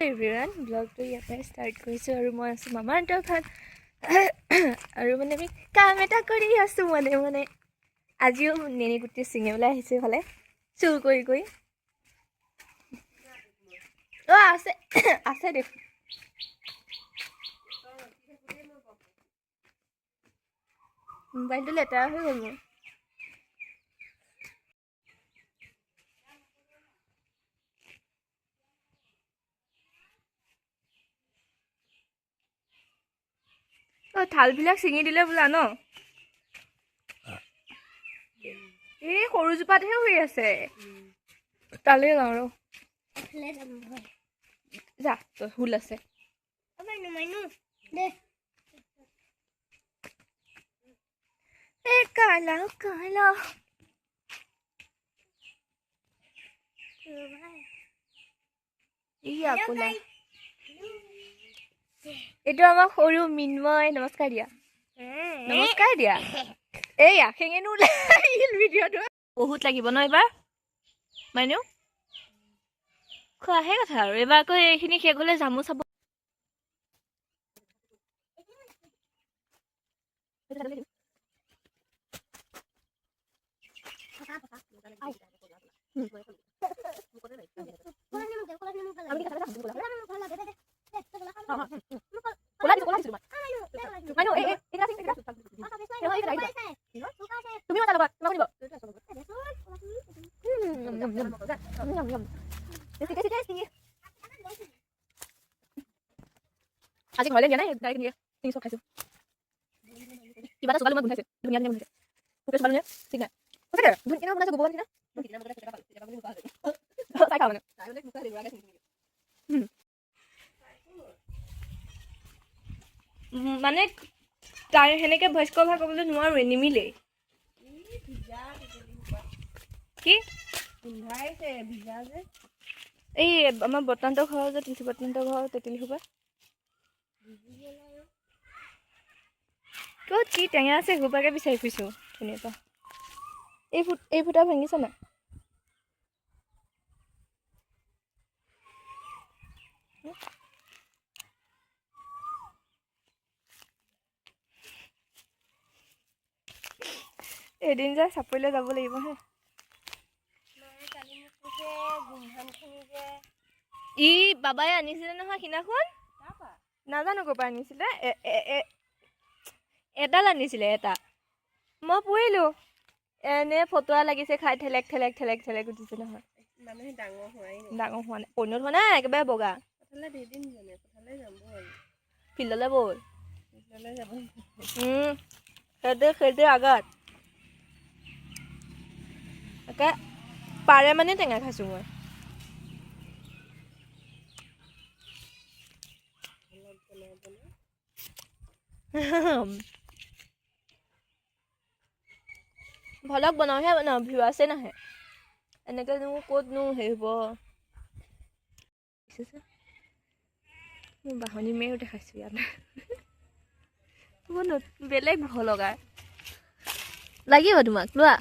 Everyone ব্লগটো ইয়াতে start কৰিছোঁ আৰু মই আছোঁ মামাহঁতৰ ঘৰত আৰু মানে আমি কাম এটা কৰি আছোঁ মানে আজিও নেনি গুটি ছিঙিবলৈ আহিছোঁ এইফালে চুৰ কৰি অঁ আছে আছে দেখোন মোবাইলটো লেতেৰা হৈ গ'ল মোৰ অঁ থালবিলাক ছিঙি দিলে বোলা ন এই সৰুজোপাতহে হৈ আছে তালৈ যাওঁ ৰ যা তই হুল আছে কালা কালা কোলা এইটো আমাৰ সৰু মিন্ময় নমস্কাৰ দিয়া এইয়া খেঙেনো ওলাই ভিডিঅ'টো বহুত লাগিব ন এইবাৰ মাইনু খোৱাহে কথা আৰু এইবাৰ আকৌ এইখিনি শেষ হ'লে যামো চাব আজি ঘৰলৈ দিয়া নাই ডাইৰেক্ট নিয়ে চিঙি চব খাইছোঁ কিবা এটা চোকালো মই গোন্ধাইছে ধুনীয়া গোন্ধাইছে পোকে চোকালো ঠিক নাই সঁচাকৈ ধুনীয়া বনাইছে গোবৰ নিচিনা চাই খাওঁ মানে তাই সেনেকৈ ভইচ কভাৰ কৰিবলৈ নোৱাৰোঁ নিমিলেই কি গোন্ধাইছে ভিজা যে এই আমাৰ বৰ্তান্তৰ ঘৰৰ যে তিথি বৰ্তান্তৰ ঘৰৰ তেতেলী সোপা ক'ত কি টেঙা আছে সোপাকে বিচাৰি ফুৰিছোঁ ধুনীয়াকৈ এই ফুটা ভাঙিছে নাই এদিন যে চাপৰিলৈ যাব লাগিব হে ই বাবাই আনিছিলে নহয় সিদিনাখন নাজানো ক'ৰ পৰা আনিছিলে এডাল আনিছিলে এটা মই পৰিলোঁ এনে ফটোৱা লাগিছে খাই ঠেলেক উঠিছে নহয় ডাঙৰ হোৱা নাই পইনত হোৱা নাই একেবাৰে বগা ফিল্ডলৈ ব'ল সেইটোৱে আগত একে পাৰে মানে টেঙা খাইছোঁ মই ভলক বনাওঁহে বনাওঁ ভিউৱাৰ্ছে নাহে এনেকৈনো ক'তনো হেৰি হ'ব মোৰ বাহনী মেও দেখাইছোঁ ইয়াত মোৰ বেলেগ ভলগা লাগিব তোমাক লোৱা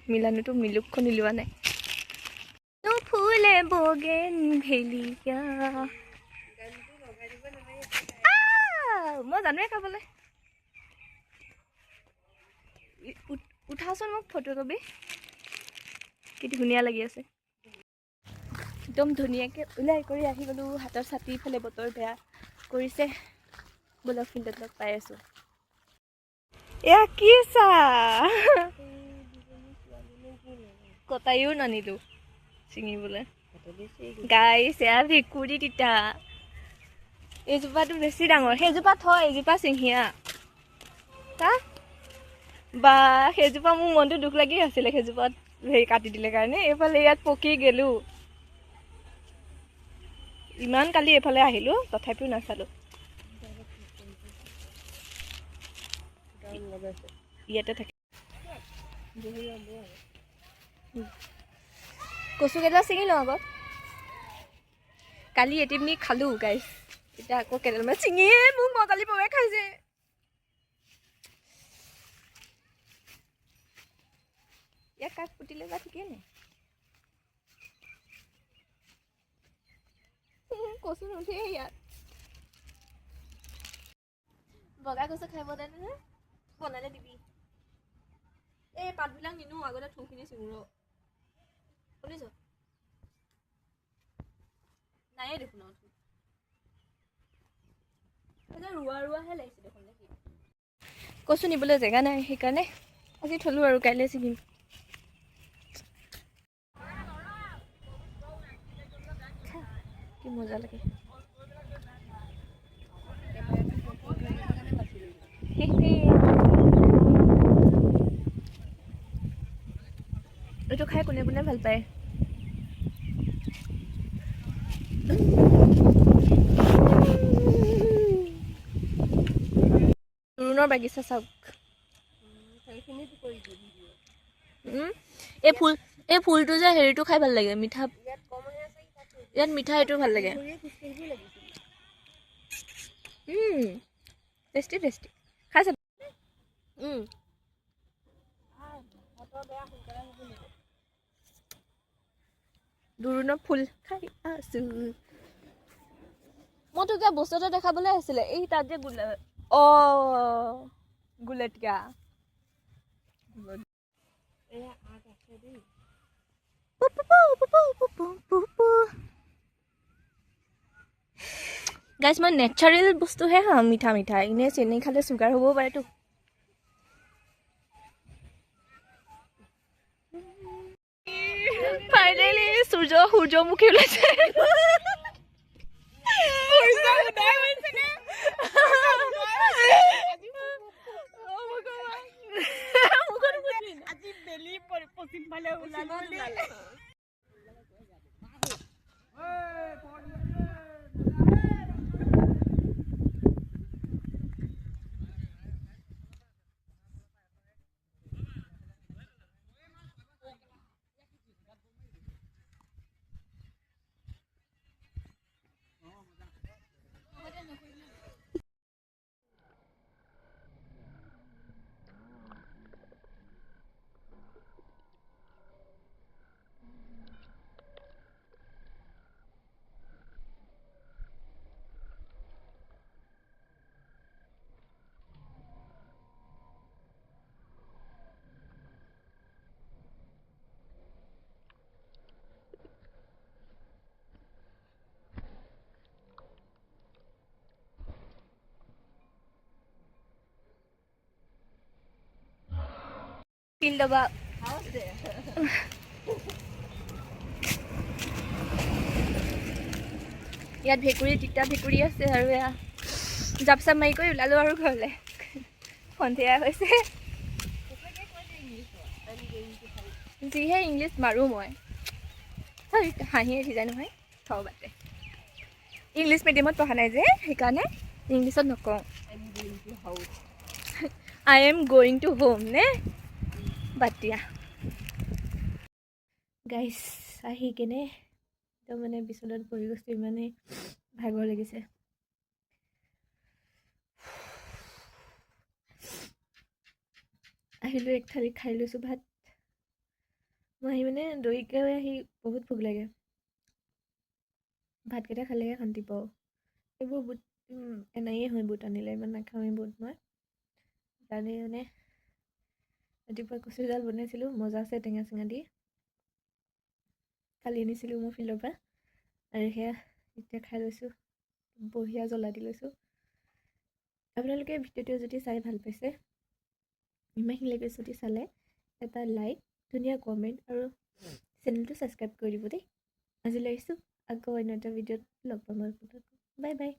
মিলানোতো মিলুকখন লোৱা নাই ফুলে বগেন ভেলিয়া মই জানোৱে খাবলৈ উঠাচোন মোক ফটো কবি কি ধুনীয়া লাগি আছে একদম ধুনীয়াকৈ ওলাই কৰি আহি গ'লোঁ হাতৰ ছাতি ইফালে বতৰ বেয়া কৰিছে বোলক ফিল্ডত লগ পাই আছোঁ এয়া কি চা কটায়ো নানিলোঁ ছিঙিবলৈ গাইছ এয়া ভেকুৰী তিতা এইজোপাটো বেছি ডাঙৰ সেইজোপা থয় এইজোপা চিঙিয়া হা বা সেইজোপা মোৰ মনটো দুখ লাগি আছিলে সেইজোপাত হেৰি কাটি দিলে কাৰণে এইফালে ইয়াত পকি গ'লোঁ ইমান কালি এইফালে আহিলোঁ তথাপিও নাচালোঁ ইয়াতে থাকে কচু কেইডাল ছিঙি লওঁ আগত কালি এটিমনি খালোঁ গাইছ এতিয়া আকৌ কেইডালমান চিঙিয়ে মোক মজালি বৌয়ে খাইছে ইয়াক কাক পুতিলে বা ঠিকেই নাই কচু নুঠে ইয়াত বগা কচু খাই বনাই নহয় বনালে দিবি এই পাতবিলাক নিনো আগতে থুখিনি চিঙুৰ শুনিছ নায়ে দেখোন ৰোৱাহে লাগিছে দেখোন দেখি কচু নিবলৈ জেগা নাই সেইকাৰণে আজি থলোঁ আৰু কাইলৈ ছিঙিম কি মজা লাগে এইটো খাই কোনে কোনে ভাল পায় তৰুণৰ বাগিচা চাওক এই ফুলটো যে হেৰিটো খাই ভাল লাগে মিঠা ইয়াত মিঠা এইটো ভাল লাগে টেষ্টি টেষ্টি খাই চাব দুৰুণৰ ফুল খাই আছো মই তোক বস্তু এটা দেখাবলৈ আছিলে এই তাত যে গুলেটকা গাইজ মই নেচাৰেল বস্তুহে খাওঁ মিঠা মিঠা এনেই চেনি খালে চুগাৰ হ'বও পাৰেতো ফাইনেলি সূৰ্যমুখী ওলাইছে Feel the bug. ইয়াত ভেকুৰী তিতা ভেকুৰী আছে আৰু এয়া জাপ চাপ মাৰি কৰি ওলালো আৰু ঘৰলে সন্ধিয়া হৈছে যিহে ইংলিছ মাৰো মই হাঁহিয়ে উঠি যায় নহয় থওঁ বাটে ইংলিছ মিডিয়ামত পঢ়া নাই যে সেইকাৰণে ইংলিছত নকওঁ I am going to home নে বাতিয়া গাইছ আহি কেনে তো মানে বিচনাত বহি গৈছো ইমানেই ভাগৰ লাগিছে আহিলো এক থালি খাই লৈছো ভাত মই আহি মানে দৈকে আহি বহুত ভোক লাগে ভাতকেইটা খালেহে শান্তি পাওঁ এইবোৰ বুট এনেয়ে হয় বুট আনিলে ইমান নাখাওঁৱেই বুট মই সেইকাৰণে মানে ৰাতিপুৱা কচু জাল বনাইছিলোঁ মজা আছে টেঙা চেঙা দি কালি আনিছিলোঁ মই ফিল্ডৰ পৰা আৰু সেয়া এতিয়া খাই লৈছোঁ বঢ়িয়া জ্বলা দি লৈছোঁ আপোনালোকে ভিডিঅ'টো যদি চাই ভাল পাইছে ইমানখিনিলৈকে যদি চালে এটা লাইক ধুনীয়া কমেণ্ট আৰু চেনেলটো ছাবস্ক্ৰাইব কৰি দিব দেই আজিলৈ আহিছোঁ আকৌ অন্য এটা ভিডিঅ'ত লগ পাম বাই বাই